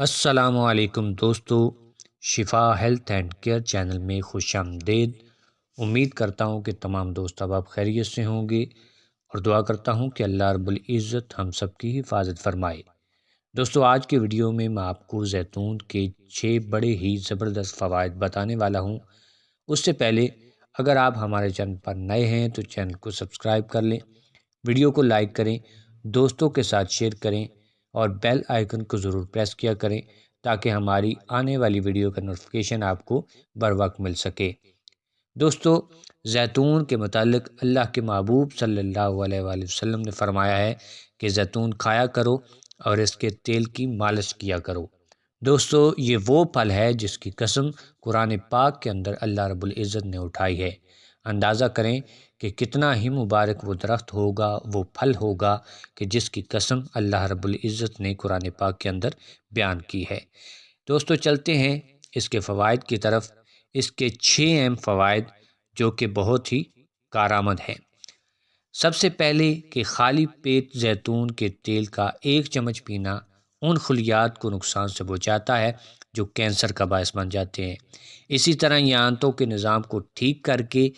السلام علیکم دوستو، شفا ہیلتھ اینڈ کیئر چینل میں خوش آمدید۔ امید کرتا ہوں کہ تمام دوست اب خیریت سے ہوں گے اور دعا کرتا ہوں کہ اللہ رب العزت ہم سب کی حفاظت فرمائے۔ دوستو، آج کے ویڈیو میں آپ کو زیتون کے 6 بڑے ہی زبردست فوائد بتانے والا ہوں۔ اس سے پہلے اگر آپ ہمارے چینل پر نئے ہیں تو چینل کو سبسکرائب کر لیں، ویڈیو کو لائک کریں، دوستوں کے ساتھ شیئر کریں اور بیل آئیکن کو ضرور پریس کیا کریں تاکہ ہماری آنے والی ویڈیو کا نوٹیفیکیشن آپ کو بر وقت مل سکے۔ دوستو، زیتون کے متعلق اللہ کے محبوب صلی اللہ علیہ وآلہ وسلم نے فرمایا ہے کہ زیتون کھایا کرو اور اس کے تیل کی مالش کیا کرو۔ دوستو، یہ وہ پھل ہے جس کی قسم قرآن پاک کے اندر اللہ رب العزت نے اٹھائی ہے۔ اندازہ کریں کہ کتنا ہی مبارک وہ درخت ہوگا، وہ پھل ہوگا کہ جس کی قسم اللہ رب العزت نے قرآن پاک کے اندر بیان کی ہے۔ دوستو، چلتے ہیں اس کے فوائد کی طرف۔ اس کے 6 اہم فوائد جو کہ بہت ہی کارآمد ہیں۔ سب سے پہلے کہ خالی پیٹ زیتون کے تیل کا 1 چمچ پینا ان خلیات کو نقصان سے بچاتا ہے جو کینسر کا باعث بن جاتے ہیں۔ اسی طرح یہ آنتوں کے نظام کو ٹھیک کر کے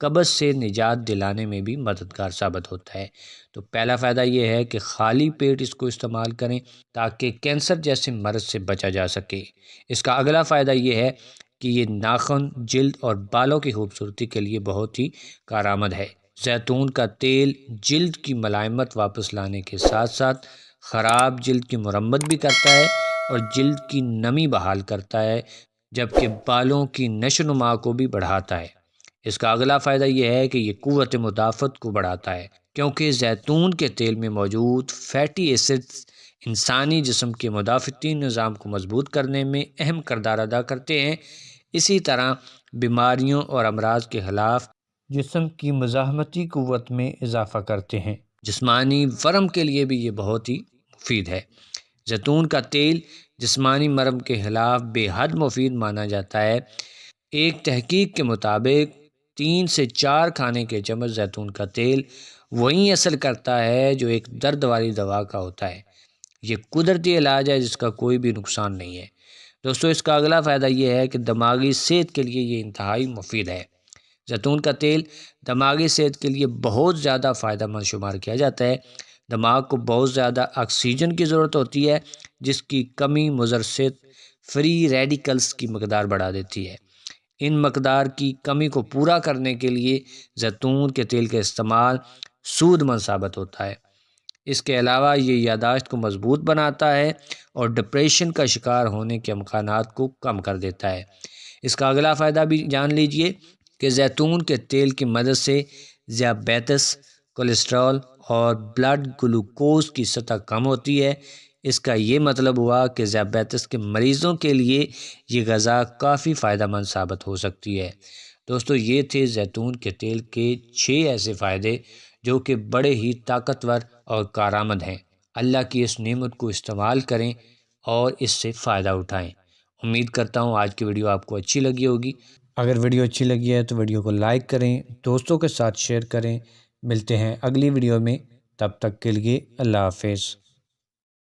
قبض سے نجات دلانے میں بھی مددگار ثابت ہوتا ہے۔ تو پہلا فائدہ یہ ہے کہ خالی پیٹ اس کو استعمال کریں تاکہ کینسر جیسے مرض سے بچا جا سکے۔ اس کا اگلا فائدہ یہ ہے کہ یہ ناخن، جلد اور بالوں کی خوبصورتی کے لیے بہت ہی کارآمد ہے۔ زیتون کا تیل جلد کی ملائمت واپس لانے کے ساتھ ساتھ خراب جلد کی مرمت بھی کرتا ہے اور جلد کی نمی بحال کرتا ہے، جبکہ بالوں کی نشو و نما کو بھی بڑھاتا ہے۔ اس کا اگلا فائدہ یہ ہے کہ یہ قوت مدافعت کو بڑھاتا ہے، کیونکہ زیتون کے تیل میں موجود فیٹی ایسڈز انسانی جسم کے مدافعتی نظام کو مضبوط کرنے میں اہم کردار ادا کرتے ہیں۔ اسی طرح بیماریوں اور امراض کے خلاف جسم کی مزاحمتی قوت میں اضافہ کرتے ہیں۔ جسمانی ورم کے لیے بھی یہ بہت ہی مفید ہے۔ زیتون کا تیل جسمانی ورم کے خلاف بے حد مفید مانا جاتا ہے۔ ایک تحقیق کے مطابق 3 سے 4 کھانے کے چمچ زیتون کا تیل وہی اثر کرتا ہے جو ایک درد والی دوا کا ہوتا ہے۔ یہ قدرتی علاج ہے جس کا کوئی بھی نقصان نہیں ہے۔ دوستو، اس کا اگلا فائدہ یہ ہے کہ دماغی صحت کے لیے یہ انتہائی مفید ہے۔ زیتون کا تیل دماغی صحت کے لیے بہت زیادہ فائدہ مند شمار کیا جاتا ہے۔ دماغ کو بہت زیادہ آکسیجن کی ضرورت ہوتی ہے، جس کی کمی مضر صحت فری ریڈیکلز کی مقدار بڑھا دیتی ہے۔ ان مقدار کی کمی کو پورا کرنے کے لیے زیتون کے تیل کا استعمال سود مند ثابت ہوتا ہے۔ اس کے علاوہ یہ یادداشت کو مضبوط بناتا ہے اور ڈپریشن کا شکار ہونے کے امکانات کو کم کر دیتا ہے۔ اس کا اگلا فائدہ بھی جان لیجئے کہ زیتون کے تیل کی مدد سے ذیابیطس، کولیسٹرول اور بلڈ گلوکوز کی سطح کم ہوتی ہے۔ اس کا یہ مطلب ہوا کہ ذیابیطس کے مریضوں کے لیے یہ غذا کافی فائدہ مند ثابت ہو سکتی ہے۔ دوستو، یہ تھے زیتون کے تیل کے 6 ایسے فائدے جو کہ بڑے ہی طاقتور اور کارآمد ہیں۔ اللہ کی اس نعمت کو استعمال کریں اور اس سے فائدہ اٹھائیں۔ امید کرتا ہوں آج کی ویڈیو آپ کو اچھی لگی ہوگی۔ اگر ویڈیو اچھی لگی ہے تو ویڈیو کو لائک کریں، دوستوں کے ساتھ شیئر کریں۔ ملتے ہیں اگلی ویڈیو میں، تب تک کے لیے اللہ حافظ۔